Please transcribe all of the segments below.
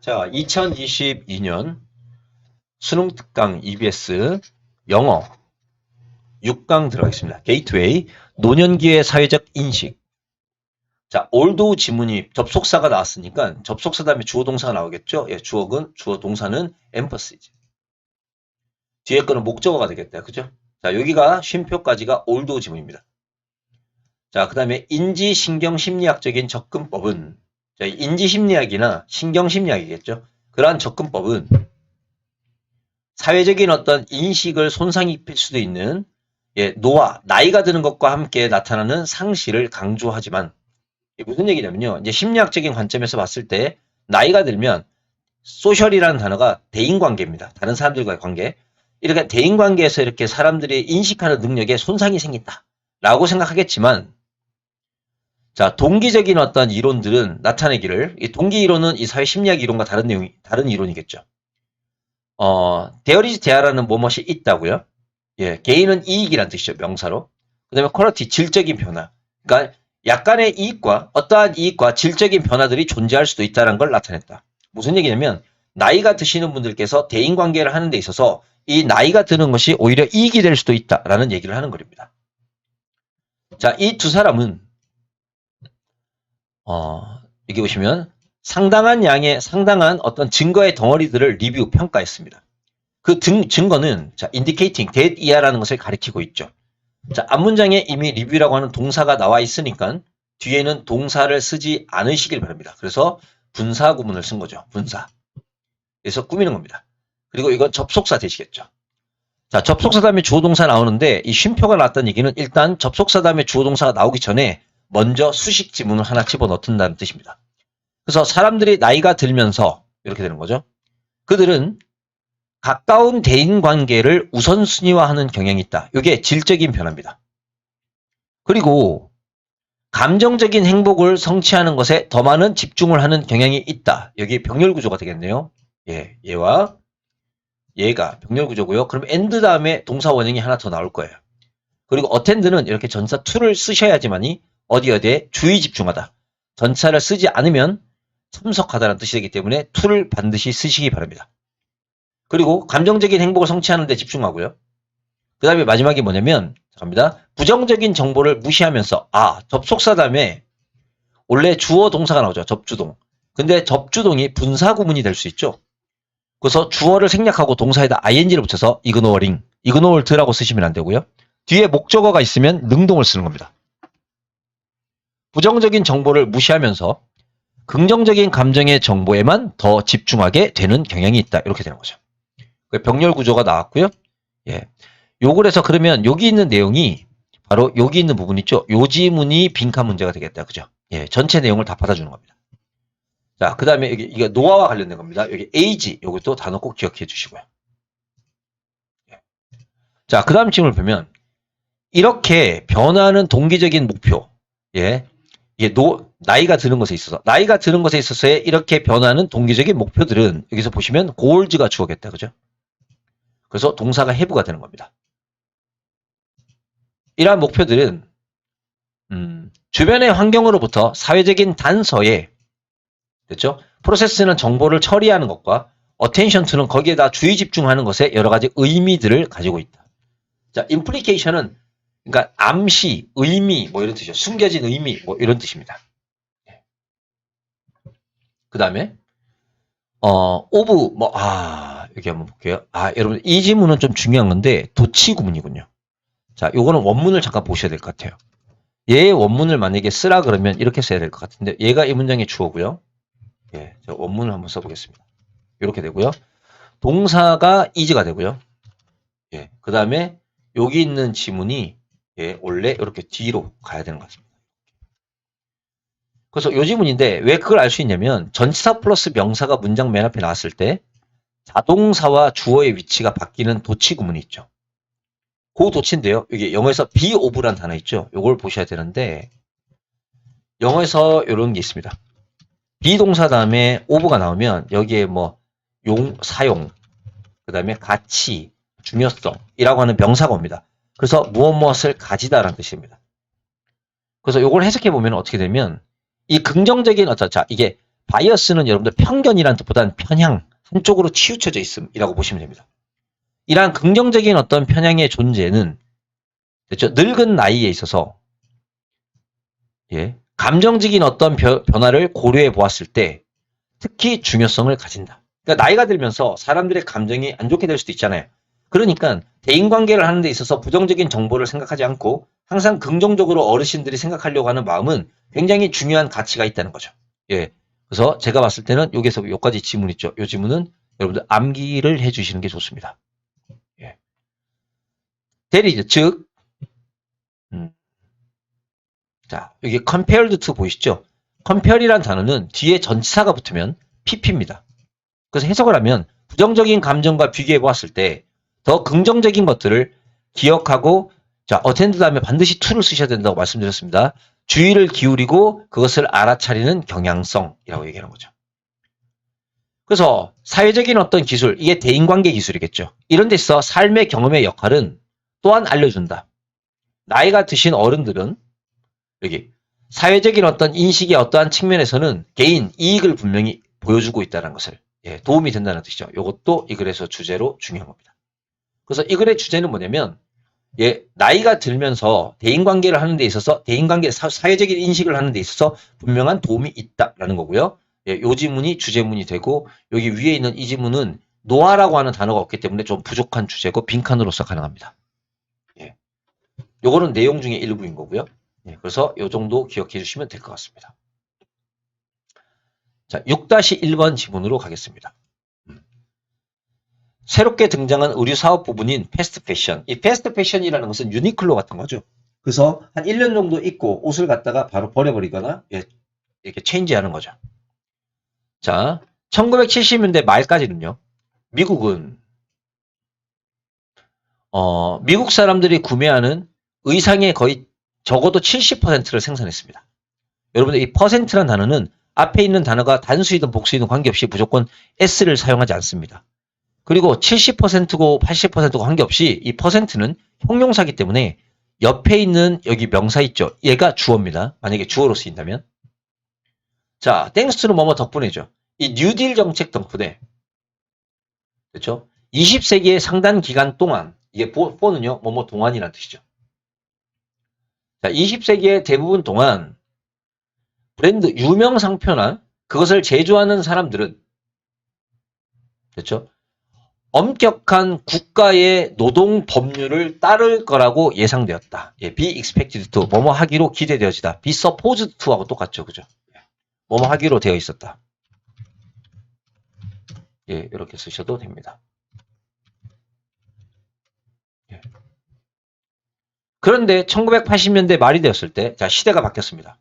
자, 2022년 수능 특강 EBS 영어 6강 들어가겠습니다. 게이트웨이, 노년기의 사회적 인식. 자, 올도 지문이 접속사가 나왔으니까 접속사 다음에 주어 동사가 나오겠죠? 예, 주어 동사는 emphasis. 뒤에 거는 목적어가 되겠다. 그죠? 자, 여기가 쉼표까지가 올도 지문입니다. 자, 그 다음에 인지신경심리학적인 접근법은, 자, 인지심리학이나 신경심리학이겠죠? 그러한 접근법은 사회적인 어떤 인식을 손상 입힐 수도 있는, 예, 노화, 나이가 드는 것과 함께 나타나는 상실을 강조하지만, 무슨 얘기냐면요. 이제 심리학적인 관점에서 봤을 때 나이가 들면 소셜이라는 단어가 대인관계입니다. 다른 사람들과의 관계. 이렇게 대인관계에서 이렇게 사람들이 인식하는 능력에 손상이 생긴다라고 생각하겠지만, 자, 동기적인 어떤 이론들은 나타내기를, 이 동기 이론은 이 사회 심리학 이론과 다른 이론이겠죠. 데어리즈 대하라는 뭐뭇이 있다고요? 예, 개인은 이익이란 뜻이죠, 명사로. 그 다음에 퀄리티, 질적인 변화. 그러니까 약간의 이익과, 어떠한 이익과 질적인 변화들이 존재할 수도 있다는 걸 나타냈다. 무슨 얘기냐면, 나이가 드시는 분들께서 대인관계를 하는 데 있어서 이 나이가 드는 것이 오히려 이익이 될 수도 있다라는 얘기를 하는 겁니다. 자, 이 두 사람은, 여기 보시면, 상당한 어떤 증거의 덩어리들을 리뷰, 평가했습니다. 그 증거는, 자, indicating, that 이하라는 것을 가리키고 있죠. 자, 앞문장에 이미 리뷰라고 하는 동사가 나와 있으니까 뒤에는 동사를 쓰지 않으시길 바랍니다. 그래서 분사 구문을 쓴 거죠. 분사. 그래서 꾸미는 겁니다. 그리고 이건 접속사 되시겠죠. 자, 접속사 다음에 주어 동사 나오는데 이 쉼표가 나왔다는 얘기는 일단 접속사 다음에 주어 동사가 나오기 전에 먼저 수식 지문을 하나 집어넣는다는 뜻입니다. 그래서 사람들이 나이가 들면서 이렇게 되는 거죠. 그들은 가까운 대인관계를 우선순위화하는 경향이 있다. 이게 질적인 변화입니다. 그리고 감정적인 행복을 성취하는 것에 더 많은 집중을 하는 경향이 있다. 여기 병렬 구조가 되겠네요. 예, 얘와 얘가 병렬 구조고요. 그럼 and 다음에 동사 원형이 하나 더 나올 거예요. 그리고 attend는 이렇게 전사 to를 쓰셔야지만이 어디에 주의 집중하다. 전사를 쓰지 않으면 참석하다라는 뜻이 되기 때문에 to를 반드시 쓰시기 바랍니다. 그리고 감정적인 행복을 성취하는 데 집중하고요. 그 다음에 마지막이 뭐냐면, 갑니다. 부정적인 정보를 무시하면서, 접속사 다음에 원래 주어 동사가 나오죠. 접주동. 근데 접주동이 분사 구문이 될 수 있죠. 그래서 주어를 생략하고 동사에다 ing를 붙여서 ignoring, ignored라고 쓰시면 안 되고요. 뒤에 목적어가 있으면 능동을 쓰는 겁니다. 부정적인 정보를 무시하면서 긍정적인 감정의 정보에만 더 집중하게 되는 경향이 있다. 이렇게 되는 거죠. 병렬 구조가 나왔고요. 예. 요걸 해서 그러면 여기 있는 내용이 바로 여기 있는 부분 있죠. 요 지문이 빈칸 문제가 되겠다. 그죠? 예. 전체 내용을 다 받아주는 겁니다. 자, 그 다음에 여기 이거 노화와 관련된 겁니다. 여기 age 요것도 단어 꼭 기억해 주시고요. 예. 자, 그 다음 질문을 보면 이렇게 변화하는 동기적인 목표. 예. 이게 나이가 드는 것에 있어서의 이렇게 변화하는 동기적인 목표들은 여기서 보시면 goals가 주어겠다. 그죠? 그래서 동사가 have가 되는 겁니다. 이러한 목표들은 주변의 환경으로부터 사회적인 단서에, 그렇죠? 프로세스는 정보를 처리하는 것과 attention to는 거기에다 주의 집중하는 것에 여러 가지 의미들을 가지고 있다. 자, implication은 그러니까 암시, 의미 뭐 이런 뜻이죠. 숨겨진 의미 뭐 이런 뜻입니다. 그 다음에 of 여기 한번 볼게요. 여러분 이 지문은 좀 중요한 건데 도치 구문이군요. 자, 요거는 원문을 잠깐 보셔야 될 것 같아요. 얘의 원문을 만약에 쓰라 그러면 이렇게 써야 될 것 같은데 얘가 이 문장의 주어고요. 예, 저 원문을 한번 써보겠습니다. 이렇게 되고요. 동사가 is가 되고요. 예, 그 다음에 여기 있는 지문이 원래 이렇게 뒤로 가야 되는 것 같습니다. 그래서 요 지문인데 왜 그걸 알 수 있냐면 전치사 플러스 명사가 문장 맨 앞에 나왔을 때 자동사와 주어의 위치가 바뀌는 도치 구문이 있죠. 그 도치인데요. 여기 영어에서 be of란 단어 있죠. 요걸 보셔야 되는데 영어에서 이런 게 있습니다. 비동사 다음에 of가 나오면 여기에 사용, 그 다음에 가치, 중요성이라고 하는 명사가 옵니다. 그래서 무엇을 가지다라는 뜻입니다. 그래서 이걸 해석해 보면 어떻게 되면 이 긍정적인 이게 바이어스는 여러분들 편견이란 뜻보다는 편향, 한쪽으로 치우쳐져 있음이라고 보시면 됩니다. 이러한 긍정적인 어떤 편향의 존재는 그렇죠? 늙은 나이에 있어서 감정적인 어떤 변화를 고려해 보았을 때 특히 중요성을 가진다. 그러니까 나이가 들면서 사람들의 감정이 안 좋게 될 수도 있잖아요. 그러니까 대인관계를 하는 데 있어서 부정적인 정보를 생각하지 않고 항상 긍정적으로 어르신들이 생각하려고 하는 마음은 굉장히 중요한 가치가 있다는 거죠. 그래서 제가 봤을 때는 여기서 여기까지 지문 있죠. 이 지문은 여러분들 암기를 해주시는 게 좋습니다. 대리죠. 즉, 자, 여기 compared to 보이시죠? compare이란 단어는 뒤에 전치사가 붙으면 pp입니다. 그래서 해석을 하면 부정적인 감정과 비교해 보았을 때 더 긍정적인 것들을 기억하고 자, attend 다음에 반드시 to를 쓰셔야 된다고 말씀드렸습니다. 주의를 기울이고 그것을 알아차리는 경향성이라고 얘기하는 거죠. 그래서 사회적인 어떤 기술, 이게 대인관계 기술이겠죠. 이런 데서 삶의 경험의 역할은 또한 알려준다. 나이가 드신 어른들은 여기 사회적인 어떤 인식의 어떠한 측면에서는 개인 이익을 분명히 보여주고 있다는 것을 도움이 된다는 뜻이죠. 이것도 이 글에서 주제로 중요한 겁니다. 그래서 이 글의 주제는 뭐냐면 나이가 들면서 대인관계를 하는 데 있어서 대인관계 사회적인 인식을 하는 데 있어서 분명한 도움이 있다라는 거고요. 이 지문이 주제문이 되고 여기 위에 있는 이 지문은 노화라고 하는 단어가 없기 때문에 좀 부족한 주제고 빈칸으로서 가능합니다. 요거는 내용 중에 일부인 거고요. 그래서 요 정도 기억해 주시면 될 것 같습니다. 자, 6-1번 지문으로 가겠습니다. 새롭게 등장한 의류 사업 부분인 패스트 패션. 이 패스트 패션이라는 것은 유니클로 같은 거죠. 그래서 한 1년 정도 입고 옷을 갖다가 바로 버려버리거나 이렇게 체인지하는 거죠. 자, 1970년대 말까지는요. 미국은 미국 사람들이 구매하는 의상의 거의 적어도 70%를 생산했습니다. 여러분들 이 퍼센트란 단어는 앞에 있는 단어가 단수이든 복수이든 관계없이 무조건 S를 사용하지 않습니다. 그리고 70%고 80%고 관계없이 이 퍼센트는 형용사이기 때문에 옆에 있는 여기 명사 있죠. 얘가 주어입니다. 만약에 주어로 쓰인다면. 자, 땡스트는 뭐뭐 덕분에죠. 이 뉴딜 정책 덕분에 그렇죠? 20세기의 상당 기간 동안 이게 포는요. 뭐뭐 동안이라는 뜻이죠. 자, 20세기의 대부분 동안 브랜드 유명 상표나 그것을 제조하는 사람들은 그렇죠? 엄격한 국가의 노동 법률을 따를 거라고 예상되었다. be expected to 뭐뭐 하기로 기대되어지다. be supposed to하고 똑같죠, 그죠? 뭐뭐 하기로 되어 있었다. 이렇게 쓰셔도 됩니다. 그런데 1980년대 말이 되었을 때, 자, 시대가 바뀌었습니다.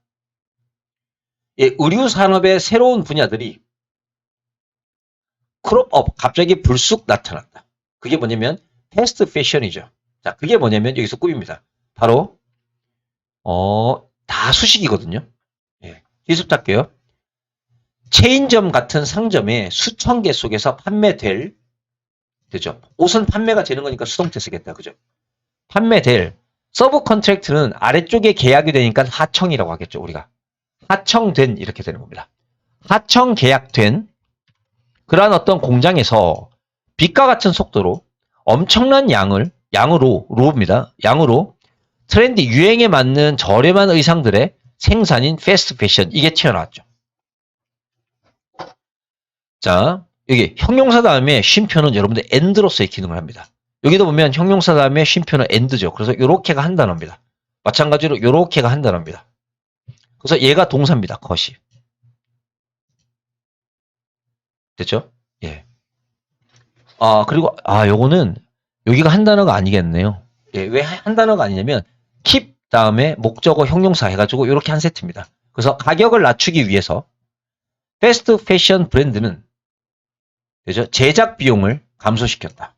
의류 산업의 새로운 분야들이 크롭업, 갑자기 불쑥 나타났다. 그게 뭐냐면 패스트 패션이죠. 자, 그게 뭐냐면 여기서 꼽입니다. 바로 다 수식이거든요. 기습할게요. 체인점 같은 상점의 수천 개 속에서 판매될 되죠. 옷은 판매가 되는 거니까 수동태 쓰겠다. 그죠? 판매될 서브 컨트랙트는 아래쪽에 계약이 되니까 하청이라고 하겠죠. 우리가 하청된 이렇게 되는 겁니다. 하청 계약된 그러한 어떤 공장에서 빛과 같은 속도로 엄청난 양으로 트렌디 유행에 맞는 저렴한 의상들의 생산인 패스트 패션 이게 튀어나왔죠. 자, 여기 형용사 다음에 쉼표는 여러분들 and로서의 기능을 합니다. 여기도 보면 형용사 다음에 쉼표는 and죠. 그래서 요렇게가 한 단어입니다. 마찬가지로 요렇게가 한 단어입니다. 그래서 얘가 동사입니다. 컷이. 됐죠? 그리고 요거는 여기가 한 단어가 아니겠네요. 왜 한 단어가 아니냐면 keep 다음에 목적어 형용사 해가지고 이렇게 한 세트입니다. 그래서 가격을 낮추기 위해서 패스트 패션 브랜드는 그죠? 제작 비용을 감소시켰다.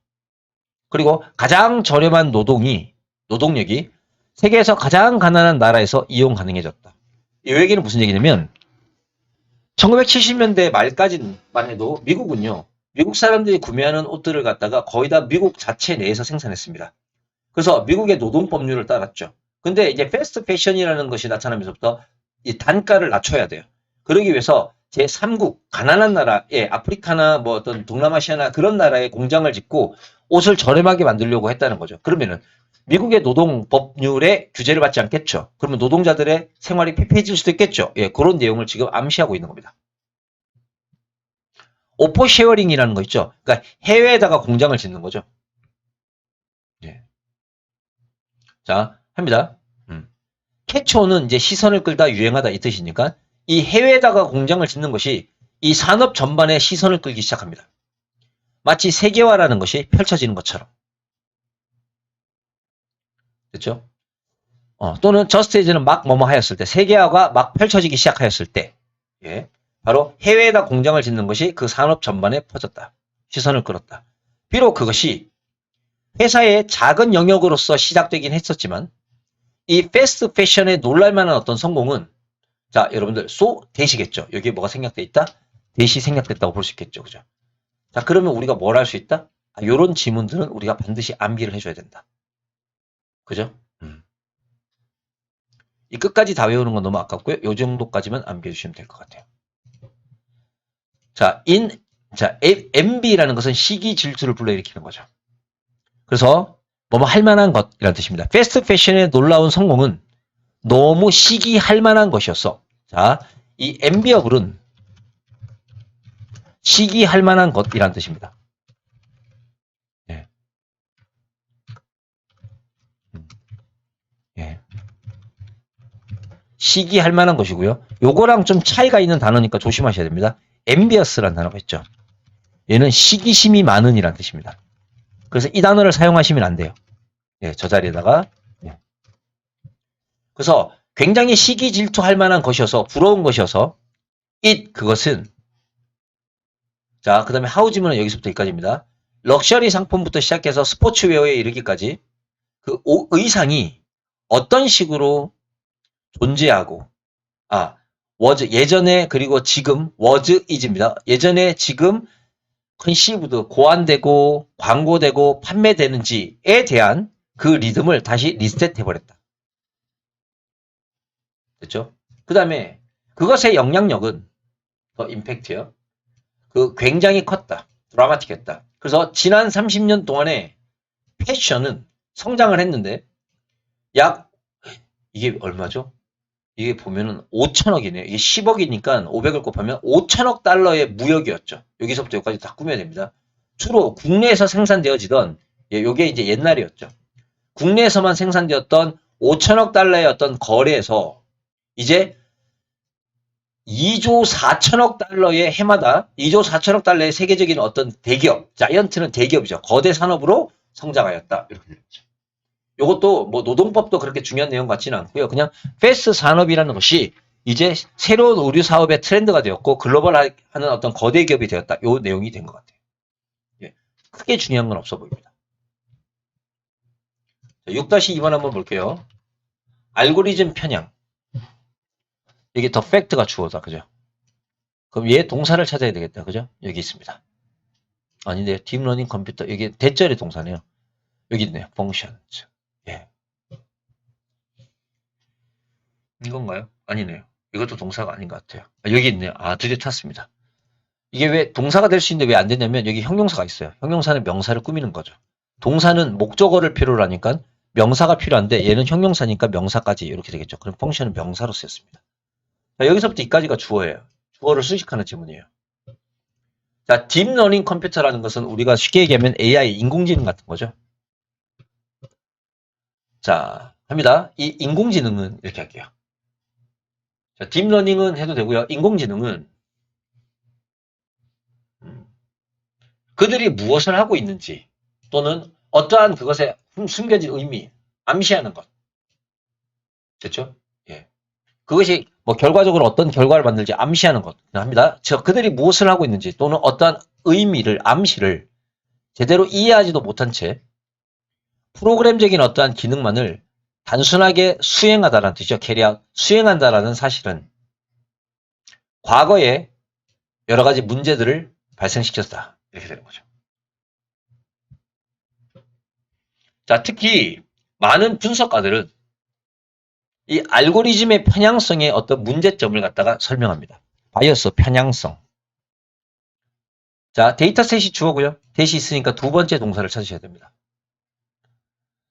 그리고 가장 저렴한 노동력이 세계에서 가장 가난한 나라에서 이용 가능해졌다. 이 얘기는 무슨 얘기냐면 1970년대 말까지만 해도 미국은요. 미국 사람들이 구매하는 옷들을 갖다가 거의 다 미국 자체 내에서 생산했습니다. 그래서 미국의 노동법률을 따랐죠. 근데 이제 패스트 패션이라는 것이 나타나면서부터 이 단가를 낮춰야 돼요. 그러기 위해서 제3국, 가난한 나라에 아프리카나 뭐 어떤 동남아시아나 그런 나라에 공장을 짓고 옷을 저렴하게 만들려고 했다는 거죠. 그러면은 미국의 노동 법률에 규제를 받지 않겠죠. 그러면 노동자들의 생활이 피폐해질 수도 있겠죠. 예, 그런 내용을 지금 암시하고 있는 겁니다. 오퍼 쉐어링이라는 거 있죠. 그러니까 해외에다가 공장을 짓는 거죠. 예. 자, 합니다. 캐치온은 이제 시선을 끌다 유행하다 이 뜻이니까 이 해외에다가 공장을 짓는 것이 이 산업 전반에 시선을 끌기 시작합니다. 마치 세계화라는 것이 펼쳐지는 것처럼. 됐죠? 또는 저스트에이즈는 막 뭐뭐 하였을 때, 세계화가 막 펼쳐지기 시작하였을 때, 예, 바로 해외에다 공장을 짓는 것이 그 산업 전반에 퍼졌다. 시선을 끌었다. 비록 그것이 회사의 작은 영역으로서 시작되긴 했었지만 이 패스트 패션에 놀랄만한 어떤 성공은 자 여러분들 대시겠죠. 여기에 뭐가 생략돼 있다? 대시 생략됐다고 볼 수 있겠죠. 그죠? 자 그러면 우리가 뭘 할 수 있다? 이런 지문들은 우리가 반드시 암기를 해줘야 된다. 그죠? 이 끝까지 다 외우는 건 너무 아깝고요. 요 정도까지만 암기해 주시면 될 것 같아요. 자, MB라는 것은 시기 질투를 불러일으키는 거죠. 그래서 뭐뭐 할 만한 것이라는 뜻입니다. 패스트 패션의 놀라운 성공은 너무 시기할 만한 것이었어. 자, 이 엠비어블은 시기할 만한 것이라는 뜻입니다. 예. 예. 시기할 만한 것이고요. 요거랑 좀 차이가 있는 단어니까 조심하셔야 됩니다. 엠비어스라는 단어가 있죠. 얘는 시기심이 많은 이라는 뜻입니다. 그래서 이 단어를 사용하시면 안 돼요. 예, 저 자리에다가. 예. 그래서 굉장히 시기 질투할 만한 것이어서 부러운 것이어서 그것은 자, 그 다음에 하우지문은 여기서부터 여기까지입니다. 럭셔리 상품부터 시작해서 스포츠웨어에 이르기까지 그 의상이 어떤 식으로 존재하고 예전에 그리고 지금 is입니다. 예전에 지금 컨시브드 고안되고 광고되고 판매되는지에 대한 그 리듬을 다시 리셋해버렸다. 됐죠? 그 다음에 그것의 영향력은 더 임팩트요. 굉장히 컸다. 드라마틱했다. 그래서 지난 30년 동안에 패션은 성장을 했는데 이게 얼마죠? 이게 보면은 5천억이네요. 이게 10억이니까 500을 곱하면 5천억 달러의 무역이었죠. 여기서부터 여기까지 다 꾸며야 됩니다. 주로 국내에서 생산되어지던 요게 이제 옛날이었죠. 국내에서만 생산되었던 5천억 달러의 어떤 거래에서 이제 2조 4천억 달러의 해마다 2조 4천억 달러의 세계적인 어떤 대기업, 자이언트는 대기업이죠. 거대 산업으로 성장하였다. 이렇게 되죠. 이것도 뭐 노동법도 그렇게 중요한 내용 같지는 않고요. 그냥 패스트 산업이라는 것이 이제 새로운 의류 사업의 트렌드가 되었고 글로벌하는 어떤 거대 기업이 되었다. 이 내용이 된 것 같아요. 예, 크게 중요한 건 없어 보입니다. 6-2번 한번 볼게요. 알고리즘 편향. 이게 더 팩트가 주어다. 그죠? 그럼 얘 동사를 찾아야 되겠다. 그죠? 여기 있습니다. 아닌데요. 딥러닝 컴퓨터. 이게 대절의 동사네요. 여기 있네요. functions. 예. 이건가요? 아니네요. 이것도 동사가 아닌 것 같아요. 여기 있네요. 드디어 찾습니다. 이게 왜 동사가 될 수 있는데 왜 안 되냐면 여기 형용사가 있어요. 형용사는 명사를 꾸미는 거죠. 동사는 목적어를 필요로 하니까 명사가 필요한데 얘는 형용사니까 명사까지 이렇게 되겠죠. 그럼 펑션은 명사로 쓰였습니다. 자, 여기서부터 이까지가 주어예요. 주어를 수식하는 지문이에요. 자, 딥러닝 컴퓨터라는 것은 우리가 쉽게 얘기하면 AI, 인공지능 같은 거죠. 자, 합니다. 이 인공지능은 이렇게 할게요. 자, 딥러닝은 해도 되고요. 인공지능은 그들이 무엇을 하고 있는지 또는 어떠한 그것에 숨겨진 의미, 암시하는 것. 됐죠? 예. 그것이 뭐 결과적으로 어떤 결과를 만들지 암시하는 것 합니다. 그들이 무엇을 하고 있는지 또는 어떠한 의미를, 암시를 제대로 이해하지도 못한 채 프로그램적인 어떠한 기능만을 단순하게 수행하다라는 뜻이죠. 캐리아웃, 수행한다라는 사실은 과거에 여러 가지 문제들을 발생시켰다. 이렇게 되는 거죠. 자, 특히 많은 분석가들은 이 알고리즘의 편향성의 어떤 문제점을 갖다가 설명합니다. 바이어스 편향성. 자, 데이터셋이 주어고요. 대시 있으니까 두 번째 동사를 찾으셔야 됩니다.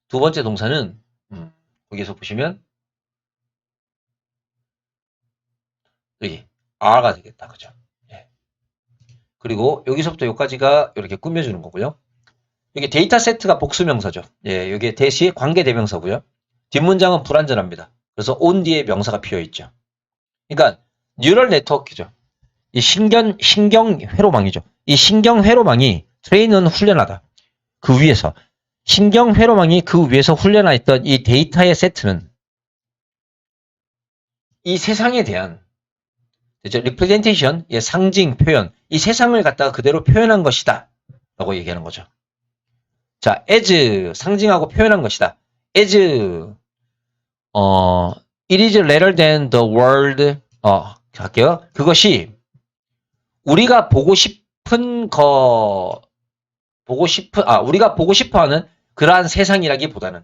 두 번째 동사는 거기서 보시면 여기 R가 되겠다. 그죠? 예. 그리고 여기서부터 여기까지가 이렇게 꾸며주는 거고요. 여기 데이터 세트가 복수명사죠. 예, 여기 대시 관계대명사고요. 뒷문장은 불완전합니다. 그래서 on 뒤에 명사가 비어있죠. 그러니까 뉴럴 네트워크죠. 이 신경회로망이죠. 이 신경회로망이 트레이는 훈련하다. 그 위에서 신경회로망이 그 위에서 훈련하 있던 이 데이터의 세트는 이 세상에 대한 리프레젠테이션, 상징, 표현, 이 세상을 갖다가 그대로 표현한 것이다 라고 얘기하는 거죠. 자, as 상징하고 표현한 것이다. as it is rather than the world 할게요. 그것이 우리가 보고 싶은 우리가 보고 싶어하는 그러한 세상이라기보다는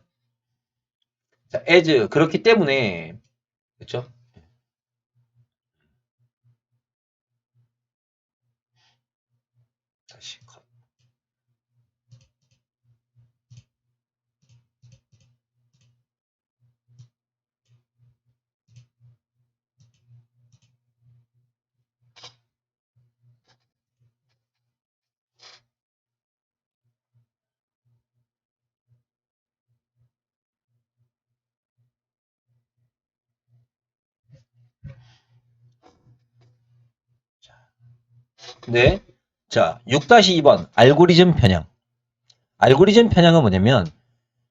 자, as 그렇기 때문에 그렇죠? 다시 컷. 네. 자, 6-2번 알고리즘 편향. 알고리즘 편향은 뭐냐면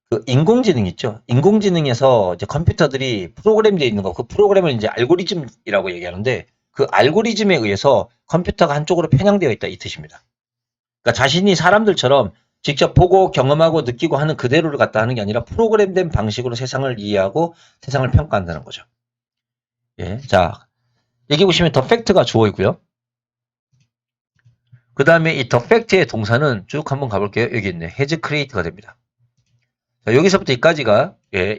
그 인공지능 있죠. 인공지능에서 이제 컴퓨터들이 프로그램되어 있는 거, 그 프로그램을 이제 알고리즘이라고 얘기하는데 그 알고리즘에 의해서 컴퓨터가 한쪽으로 편향되어 있다 이 뜻입니다. 그러니까 자신이 사람들처럼 직접 보고 경험하고 느끼고 하는 그대로를 갖다 하는 게 아니라 프로그램된 방식으로 세상을 이해하고 세상을 평가한다는 거죠. 예. 자, 여기 보시면 더 팩트가 주어 있고요. 그 다음에 이 더 팩트의 동사는 쭉 한번 가볼게요. 여기 있네. has create가 됩니다. 자, 여기서부터 여기까지가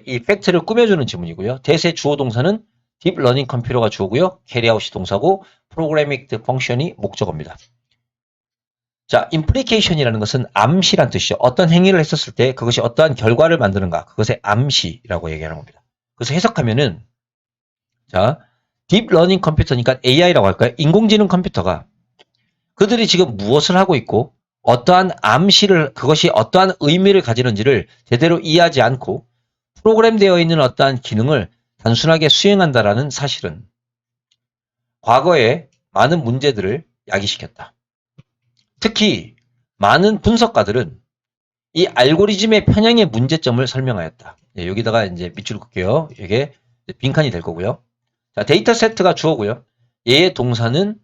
이 팩트를 꾸며주는 지문이고요. 대세 주어 동사는 딥 러닝 컴퓨터가 주어고요. carryout이 동사고 programmed function이 목적어입니다. 자, implication이라는 것은 암시란 뜻이죠. 어떤 행위를 했었을 때 그것이 어떠한 결과를 만드는가. 그것의 암시라고 얘기하는 겁니다. 그래서 해석하면은 자, 딥 러닝 컴퓨터니까 AI라고 할까요? 인공지능 컴퓨터가 그들이 지금 무엇을 하고 있고 어떠한 암시를 그것이 어떠한 의미를 가지는지를 제대로 이해하지 않고 프로그램되어 있는 어떠한 기능을 단순하게 수행한다라는 사실은 과거에 많은 문제들을 야기시켰다. 특히 많은 분석가들은 이 알고리즘의 편향의 문제점을 설명하였다. 예, 여기다가 이제 밑줄 긋게요. 이게 빈칸이 될 거고요. 자, 데이터 세트가 주어고요. 얘의 동사는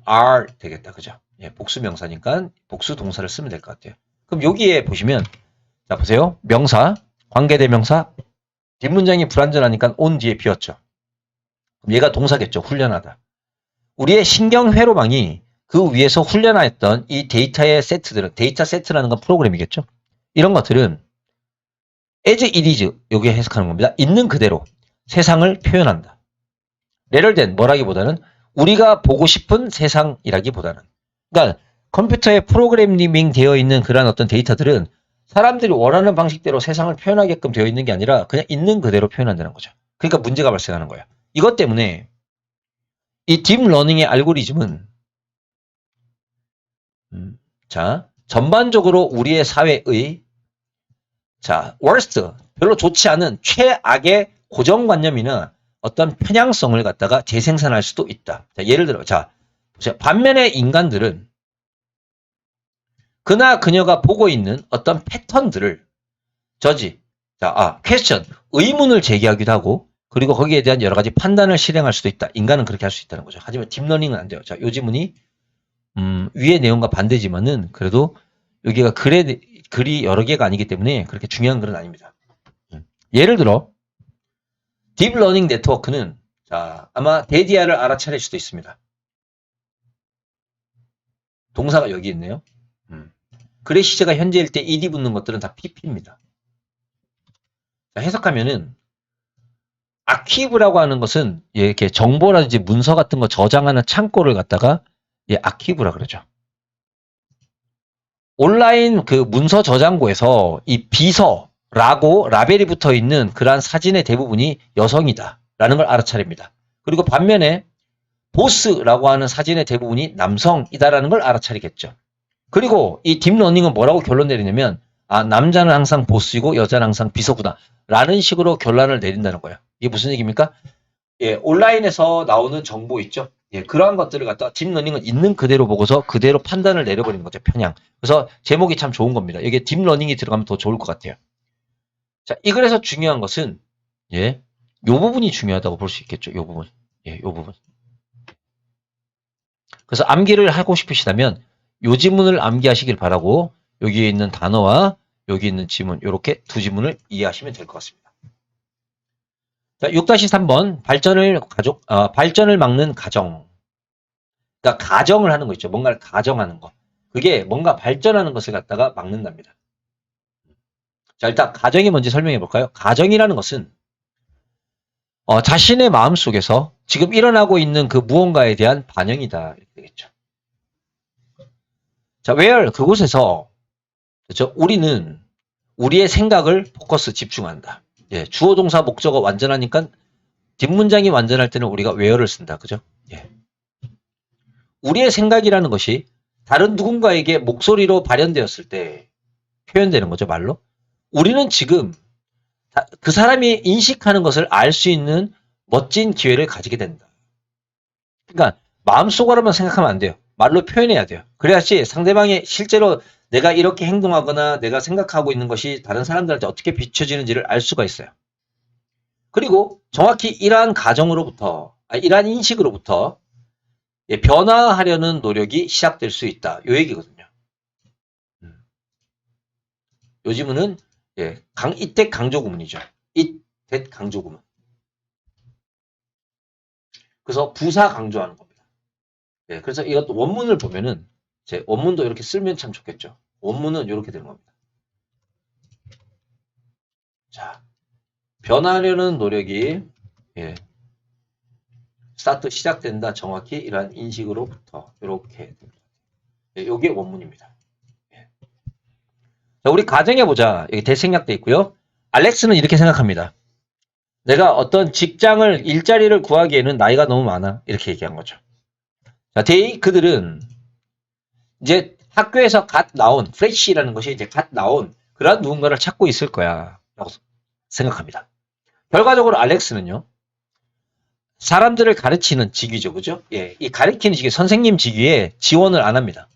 are 되겠다. 그죠? 예, 복수 명사니까 복수 동사를 쓰면 될 것 같아요. 그럼 여기에 보시면 자, 보세요. 명사, 관계대명사, 뒷문장이 불완전하니까 on 뒤에 비었죠. 그럼 얘가 동사겠죠. 훈련하다. 우리의 신경회로망이 그 위에서 훈련하였던 이 데이터의 세트들은 데이터 세트라는 건 프로그램이겠죠. 이런 것들은 as it is 여기에 해석하는 겁니다. 있는 그대로 세상을 표현한다. 예를 든 뭐라기보다는 우리가 보고 싶은 세상이라기보다는 그러니까 컴퓨터에 프로그래밍 되어 있는 그런 어떤 데이터들은 사람들이 원하는 방식대로 세상을 표현하게끔 되어 있는 게 아니라 그냥 있는 그대로 표현한다는 거죠. 그러니까 문제가 발생하는 거예요. 이것 때문에 이 딥러닝의 알고리즘은 자, 전반적으로 우리의 사회의 자, worst, 별로 좋지 않은 최악의 고정관념이나 어떤 편향성을 갖다가 재생산할 수도 있다. 자, 예를 들어, 자, 반면에 인간들은 그나 그녀가 보고 있는 어떤 패턴들을 퀘스천, 의문을 제기하기도 하고 그리고 거기에 대한 여러 가지 판단을 실행할 수도 있다. 인간은 그렇게 할 수 있다는 거죠. 하지만 딥러닝은 안 돼요. 자, 요 지문이 위의 내용과 반대지만은 그래도 여기가 글이 여러 개가 아니기 때문에 그렇게 중요한 글은 아닙니다. 예를 들어 딥러닝 네트워크는 자, 아마 데디아를 알아차릴 수도 있습니다. 동사가 여기 있네요. 글의 시제가 현재일 때 ed 붙는 것들은 다 pp입니다. 자, 해석하면은 아키브라고 하는 것은 이렇게 정보라든지 문서 같은 거 저장하는 창고를 갖다가 아키브라 그러죠. 온라인 그 문서 저장고에서 이 비서라고 라벨이 붙어 있는 그러한 사진의 대부분이 여성이다라는 걸 알아차립니다. 그리고 반면에 보스라고 하는 사진의 대부분이 남성이다라는 걸 알아차리겠죠. 그리고 이 딥러닝은 뭐라고 결론 내리냐면 남자는 항상 보스이고 여자는 항상 비서구나 라는 식으로 결론을 내린다는 거예요. 이게 무슨 얘기입니까? 온라인에서 나오는 정보 있죠. 그러한 것들을 갖다 딥러닝은 있는 그대로 보고서 그대로 판단을 내려버리는 거죠. 편향. 그래서 제목이 참 좋은 겁니다. 이게 딥러닝이 들어가면 더 좋을 것 같아요. 자, 이 글에서 중요한 것은 요 부분이 중요하다고 볼 수 있겠죠. 요 부분. 요 부분. 그래서 암기를 하고 싶으시다면 요 지문을 암기하시길 바라고 여기에 있는 단어와 여기 있는 지문 이렇게 두 지문을 이해하시면 될 것 같습니다. 자, 6-3번 발전을 막는 가정. 그러니까 가정을 하는 거 있죠. 뭔가를 가정하는 거. 그게 뭔가 발전하는 것을 갖다가 막는답니다. 자, 일단 가정이 뭔지 설명해 볼까요? 가정이라는 것은 자신의 마음 속에서 지금 일어나고 있는 그 무언가에 대한 반영이다. 이렇게 되겠죠. 자, where 그곳에서 그렇죠? 우리는 우리의 생각을 포커스 집중한다. 주어 동사 목적어 완전하니까 뒷문장이 완전할 때는 우리가 where를 쓴다. 그죠? 우리의 생각이라는 것이 다른 누군가에게 목소리로 발현되었을 때 표현되는 거죠. 말로. 우리는 지금 그 사람이 인식하는 것을 알 수 있는 멋진 기회를 가지게 된다. 그러니까 마음속으로만 생각하면 안 돼요. 말로 표현해야 돼요. 그래야지 상대방이 실제로 내가 이렇게 행동하거나 내가 생각하고 있는 것이 다른 사람들한테 어떻게 비춰지는지를 알 수가 있어요. 그리고 정확히 이러한 가정으로부터, 이러한 인식으로부터 변화하려는 노력이 시작될 수 있다. 요 얘기거든요. 요 지문은 이때 강조구문이죠. 이때 강조구문. 그래서 부사 강조하는 겁니다. 그래서 이것도 원문을 보면은 원문도 이렇게 쓰면 참 좋겠죠. 원문은 이렇게 되는 겁니다. 자, 변하려는 노력이 스타트 시작된다. 정확히 이러한 인식으로부터 이렇게 됩니다. 이게 원문입니다. 자, 우리 가정해보자. 여기 대생략돼 있고요. 알렉스는 이렇게 생각합니다. 내가 어떤 일자리를 구하기에는 나이가 너무 많아. 이렇게 얘기한 거죠. 자, 그들은 이제 학교에서 갓 나온, 프레시라는 것이 이제 갓 나온 그런 누군가를 찾고 있을 거야. 라고 생각합니다. 결과적으로 알렉스는요, 사람들을 가르치는 직위죠. 그죠? 이 가르치는 직위, 선생님 직위에 지원을 안 합니다.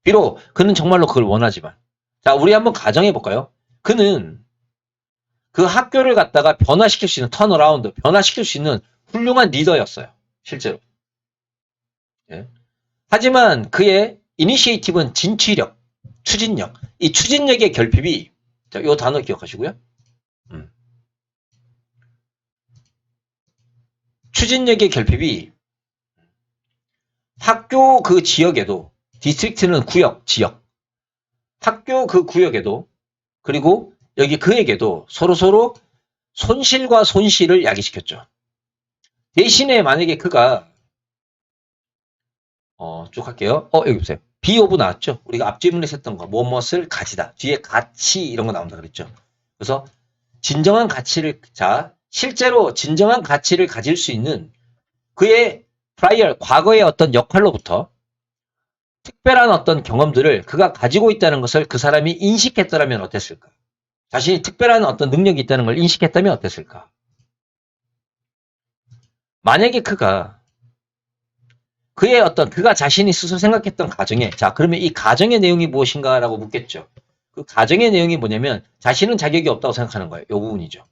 비록 그는 정말로 그걸 원하지만. 자, 우리 한번 가정해 볼까요? 그는 그 학교를 갖다가 변화시킬 수 있는 턴어라운드, 변화시킬 수 있는 훌륭한 리더였어요. 실제로. 하지만 그의 이니시에이티브는 진취력, 추진력. 이 추진력의 결핍이, 자, 요 단어 기억하시고요. 추진력의 결핍이 학교 그 지역에도, 디스트릭트는 구역, 지역. 학교 그 구역에도, 그리고 여기 그에게도 서로서로 손실과 손실을 야기시켰죠. 대신에 만약에 그가 쭉 할게요. 여기 보세요. be of 나왔죠? 우리가 앞질문에서 했던 거. 무엇을 가지다. 뒤에 가치 이런 거 나온다 그랬죠. 그래서 진정한 가치를, 실제로 진정한 가치를 가질 수 있는 그의 과거의 어떤 역할로부터 특별한 어떤 경험들을 그가 가지고 있다는 것을 그 사람이 인식했더라면 어땠을까? 자신이 특별한 어떤 능력이 있다는 걸 인식했다면 어땠을까? 만약에 그가 자신이 스스로 생각했던 가정에, 그러면 이 가정의 내용이 무엇인가라고 묻겠죠. 그 가정의 내용이 뭐냐면 자신은 자격이 없다고 생각하는 거예요. 이 부분이죠.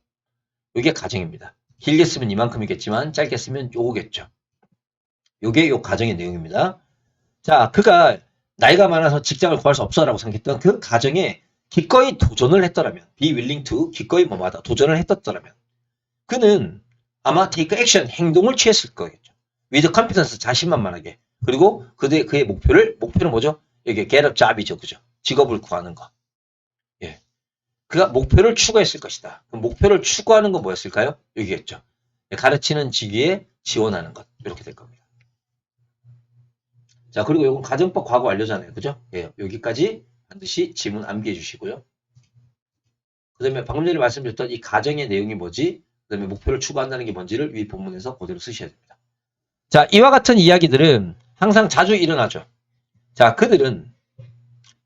이게 가정입니다. 길게 쓰면 이만큼이겠지만 짧게 쓰면 요거겠죠. 요게 요 가정의 내용입니다. 자, 그가 나이가 많아서 직장을 구할 수 없어라고 생각했던 그 가정에 기꺼이 도전을 했더라면, be willing to, 기꺼이 뭐마다 도전을 했었더라면, 그는 아마 take action, 행동을 취했을 거겠죠. with confidence, 자신만만하게. 그리고 그의 목표는 뭐죠? 여기 get a job이죠. 그죠? 직업을 구하는 거. 그가 목표를 추구했을 것이다. 그럼 목표를 추구하는 건 뭐였을까요? 여기겠죠. 가르치는 직위에 지원하는 것. 이렇게 될 겁니다. 자, 그리고 이건 가정법 과거 완료잖아요. 그죠? 예, 여기까지 반드시 지문 암기해 주시고요. 그 다음에 방금 전에 말씀드렸던 이 가정의 내용이 뭐지? 그 다음에 목표를 추구한다는 게 뭔지를 위 본문에서 그대로 쓰셔야 됩니다. 자, 이와 같은 이야기들은 항상 자주 일어나죠. 자, 그들은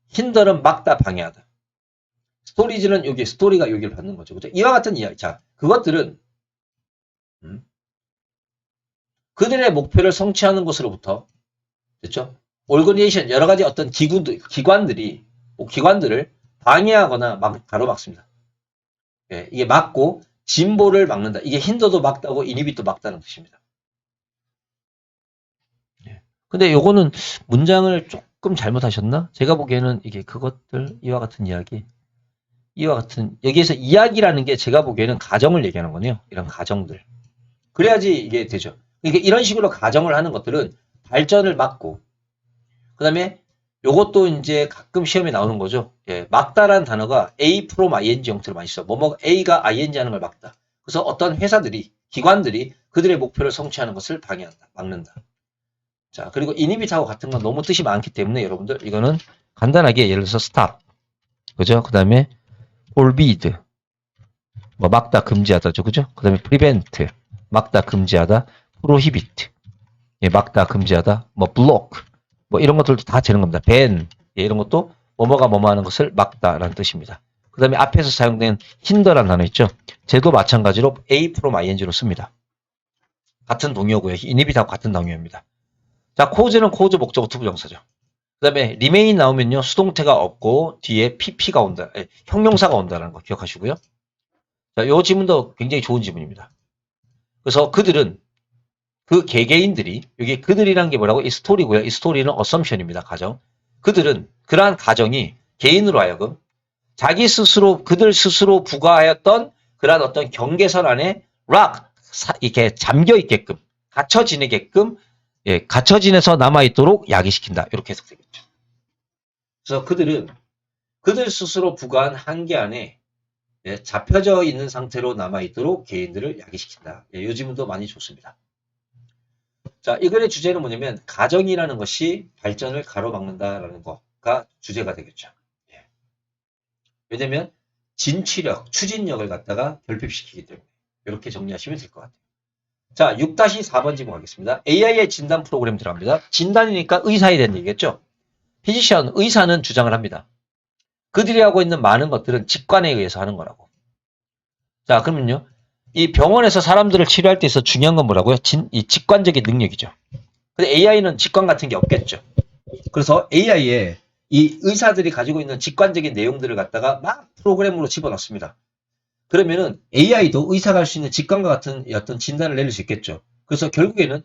힌더는 막다, 방해하다. 스토리즈는 여기, 스토리가 여기를 받는 거죠. 그죠? 이와 같은 이야기. 자, 그것들은 그들의 목표를 성취하는 것으로부터, 됐죠? 오르거니제이션, 여러 가지 어떤 기관들을 방해하거나 가로막습니다. 예, 이게 막고 진보를 막는다. 이게 힌더도 막다고 이니빗도 막다는 뜻입니다. 예. 근데 요거는 문장을 조금 잘못하셨나? 제가 보기에는 이게 그것들, 이와 같은 이야기, 이와 같은, 여기에서 이야기라는 게 제가 보기에는 가정을 얘기하는 거네요. 이런 가정들. 그래야지 이게 되죠. 그러니까 이런 식으로 가정을 하는 것들은 발전을 막고, 그 다음에 요것도 이제 가끔 시험에 나오는 거죠. 예, 막다라는 단어가 A from ing 형태로 많이 써. A가 ing 하는 걸 막다. 그래서 어떤 회사들이, 기관들이 그들의 목표를 성취하는 것을 방해한다, 막는다. 자, 그리고 inhibit하고 같은 건 너무 뜻이 많기 때문에 여러분들 이거는 간단하게 예를 들어서 stop, 그죠? 그 다음에 forbid, 뭐 막다, 금지하다죠, 그죠? 그 다음에 prevent, 막다, 금지하다, prohibit, 예, 막다, 금지하다, 뭐 block, 뭐 이런 것들도 다 되는 겁니다. ban, 예, 이런 것도 뭐뭐가 뭐뭐 하는 것을 막다라는 뜻입니다. 그 다음에 앞에서 사용된 hinder라는 단어 있죠? 쟤도 마찬가지로 A from ing로 씁니다. 같은 동의어고요. inhibit하고 같은 동의어입니다. 자, cause는 cause 목적어 투부정사죠. 그 다음에 remain 나오면요, 수동태가 없고 뒤에 pp가 온다, 형용사가 온다는 거 기억하시고요. 자, 요 지문도 굉장히 좋은 지문입니다. 그래서 그들은, 그 개개인들이, 여기 그들이란 게 뭐라고? 이 스토리고요. 이 스토리는 assumption입니다. 가정. 그들은, 그러한 가정이 개인으로 하여금 자기 스스로, 그들 스스로 부과하였던 그러한 어떤 경계선 안에 이렇게 잠겨 있게끔, 갇혀 지내게끔, 예, 갇혀 지내서 남아있도록 야기시킨다. 이렇게 해석되겠죠. 그래서 그들은 그들 스스로 부과한 한계 안에, 예, 잡혀져 있는 상태로 남아있도록 개인들을 야기시킨다. 예, 요 지문도 많이 좋습니다. 자, 이 글의 주제는 뭐냐면 가정이라는 것이 발전을 가로막는다라는 거가 주제가 되겠죠. 예. 왜냐면 진취력, 추진력을 갖다가 결핍시키기 때문에 이렇게 정리하시면 될 것 같아요. 자, 6-4번 지문 가겠습니다. AI의 진단 프로그램 들어갑니다. 진단이니까 의사에 대한 얘기겠죠. 피지션, 의사는 주장을 합니다. 그들이 하고 있는 많은 것들은 직관에 의해서 하는 거라고. 자, 그러면요, 이 병원에서 사람들을 치료할 때 있어 중요한 건 뭐라고요? 이 직관적인 능력이죠. 근데 AI는 직관 같은 게 없겠죠. 그래서 AI에 이 의사들이 가지고 있는 직관적인 내용들을 갖다가 막 프로그램으로 집어넣습니다. 그러면은 AI도 의사가 할 수 있는 직관과 같은 어떤 진단을 내릴 수 있겠죠. 그래서 결국에는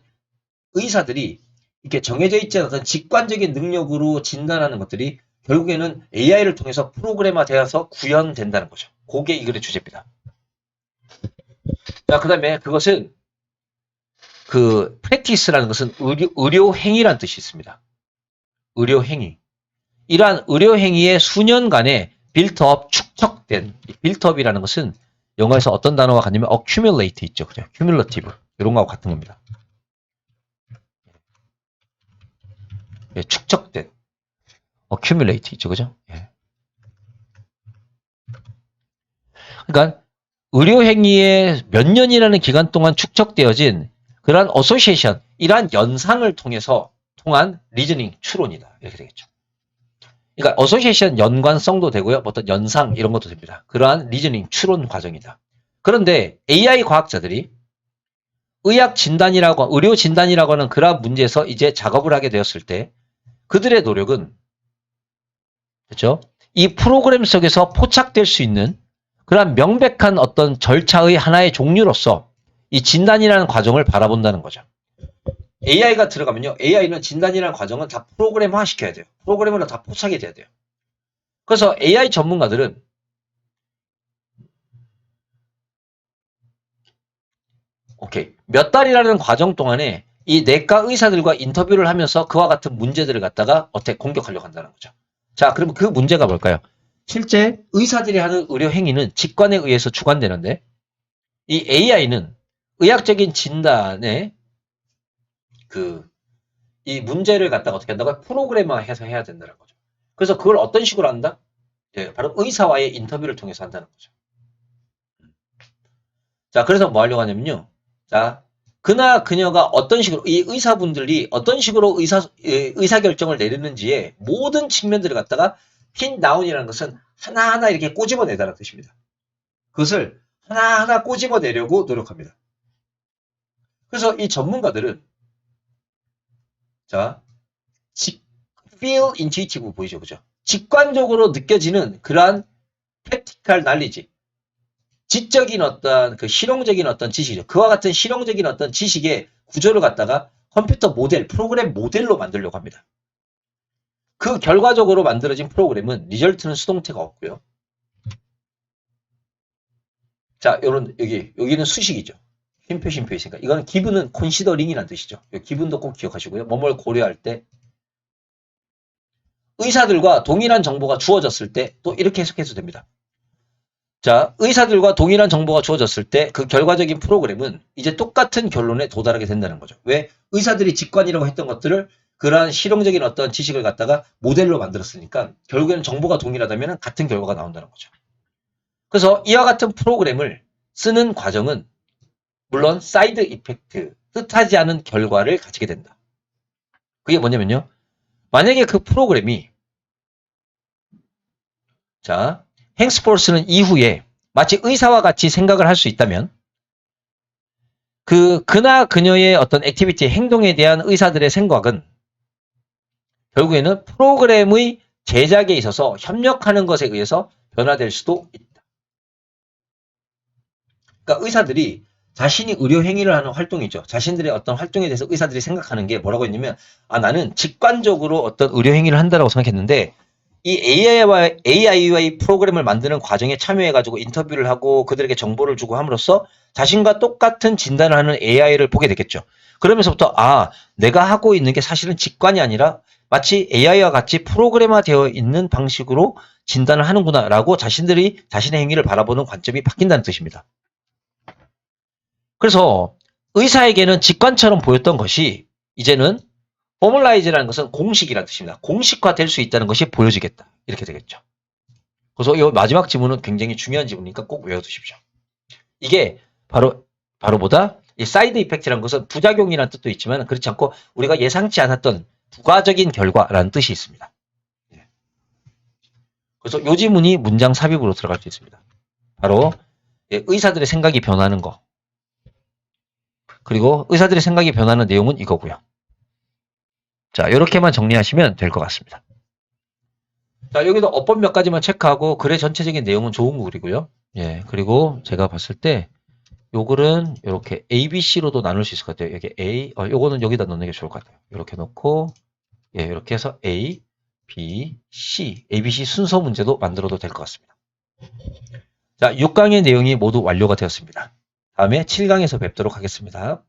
의사들이 이렇게 정해져 있지 않은 어떤 직관적인 능력으로 진단하는 것들이 결국에는 AI를 통해서 프로그램화 되어서 구현된다는 거죠. 그게 이 글의 주제입니다. 자, 그 다음에 그것은 practice라는 것은 의료 행위란 뜻이 있습니다. 의료 행위. 이러한 의료 행위의 수년간의 빌트업, 축적된, 빌트업이라는 것은 영어에서 어떤 단어가 같냐면 accumulate 있죠. 그죠? cumulative. 이런 거하고 같은 겁니다. 예, 축적된. accumulate 있죠. 그죠? 예. 그러니까 의료 행위의 몇 년이라는 기간 동안 축적되어진 그러한 어소시에이션, 이러한 연상을 통한 리즈닝, 추론이다. 이렇게 되겠죠. 그러니까 어소시에이션 연관성도 되고요. 어떤 연상 이런 것도 됩니다. 그러한 리즈닝, 추론 과정이다. 그런데 AI 과학자들이 의학 진단이라고, 의료 진단이라고 하는 그러한 문제에서 이제 작업을 하게 되었을 때 그들의 노력은, 그렇죠? 이 프로그램 속에서 포착될 수 있는 그러한 명백한 어떤 절차의 하나의 종류로서 이 진단이라는 과정을 바라본다는 거죠. AI가 들어가면요, AI는 진단이라는 과정은 다 프로그램화 시켜야 돼요. 프로그램으로 다 포착이 돼야 돼요. 그래서 AI 전문가들은 몇 달이라는 과정 동안에 이 내과 의사들과 인터뷰를 하면서 그와 같은 문제들을 갖다가 어떻게 공격하려고 한다는 거죠. 자, 그럼 그 문제가 뭘까요? 실제 의사들이 하는 의료 행위는 직관에 의해서 주관되는데 이 AI는 의학적인 진단에 이 문제를 갖다가 어떻게 한다고? 프로그래머해서 해야 된다는 거죠. 그래서 그걸 어떤 식으로 한다? 예, 바로 의사와의 인터뷰를 통해서 한다는 거죠. 자, 그래서 뭐 하려고 하냐면요. 자, 그나 그녀가 어떤 식으로, 이 의사분들이 어떤 식으로 의사결정을 내리는지의 모든 측면들을 갖다가 핀 다운이라는 것은 하나하나 이렇게 꼬집어내다는 뜻입니다. 그것을 하나하나 꼬집어내려고 노력합니다. 그래서 이 전문가들은, 자, feel intuitive 보이죠, 그죠? 직관적으로 느껴지는 그러한 practical knowledge, 지적인 어떤 실용적인 어떤 지식이죠. 그와 같은 실용적인 어떤 지식의 구조를 갖다가 컴퓨터 모델, 프로그램 모델로 만들려고 합니다. 그 결과적으로 만들어진 프로그램은 리절트는 수동태가 없고요. 자, 여기는 수식이죠. 쉼표, 쉼표 있으니까. 이거는 기분은 considering이라는 뜻이죠. 기분도 꼭 기억하시고요. 뭐뭘 고려할 때 의사들과 동일한 정보가 주어졌을 때 또 이렇게 해석해도 됩니다. 자, 의사들과 동일한 정보가 주어졌을 때 그 결과적인 프로그램은 이제 똑같은 결론에 도달하게 된다는 거죠. 왜? 의사들이 직관이라고 했던 것들을 그러한 실용적인 어떤 지식을 갖다가 모델로 만들었으니까 결국에는 정보가 동일하다면 같은 결과가 나온다는 거죠. 그래서 이와 같은 프로그램을 쓰는 과정은 물론 사이드 이펙트, 뜻하지 않은 결과를 가지게 된다. 그게 뭐냐면요. 만약에 그 프로그램이 자, 행스포스는 이후에 마치 의사와 같이 생각을 할 수 있다면 그나 그녀의 어떤 액티비티, 행동에 대한 의사들의 생각은 결국에는 프로그램의 제작에 있어서 협력하는 것에 의해서 변화될 수도 있다. 그러니까 의사들이 자신이 의료 행위를 하는 활동이죠. 자신들의 어떤 활동에 대해서 의사들이 생각하는 게 뭐라고 했냐면, 나는 직관적으로 어떤 의료 행위를 한다라고 생각했는데 이 AI와의 프로그램을 만드는 과정에 참여해가지고 인터뷰를 하고 그들에게 정보를 주고 함으로써 자신과 똑같은 진단을 하는 AI를 보게 되겠죠. 그러면서부터 내가 하고 있는 게 사실은 직관이 아니라 마치 AI와 같이 프로그래머되어 있는 방식으로 진단을 하는구나라고 자신들이 자신의 행위를 바라보는 관점이 바뀐다는 뜻입니다. 그래서 의사에게는 직관처럼 보였던 것이 이제는 포멀라이즈라는 것은 공식이라는 뜻입니다. 공식화될 수 있다는 것이 보여지겠다. 이렇게 되겠죠. 그래서 이 마지막 지문은 굉장히 중요한 지문이니까 꼭 외워두십시오. 이게 바로 이 사이드 이펙트라는 것은 부작용이라는 뜻도 있지만 그렇지 않고 우리가 예상치 않았던 부가적인 결과라는 뜻이 있습니다. 그래서 이 지문이 문장 삽입으로 들어갈 수 있습니다. 바로 의사들의 생각이 변하는 거. 그리고 의사들의 생각이 변하는 내용은 이거고요. 자, 이렇게만 정리하시면 될 것 같습니다. 자, 여기도 어법 몇 가지만 체크하고 글의 전체적인 내용은 좋은 글이고요. 예, 그리고 제가 봤을 때 요 글은 이렇게 A, B, C로도 나눌 수 있을 것 같아요. 여기 A, 요거는 여기다 넣는 게 좋을 것 같아요. 이렇게 넣고 예, 이렇게 해서 A, B, C, A, B, C 순서 문제도 만들어도 될 것 같습니다. 자, 6강의 내용이 모두 완료가 되었습니다. 다음에 7강에서 뵙도록 하겠습니다.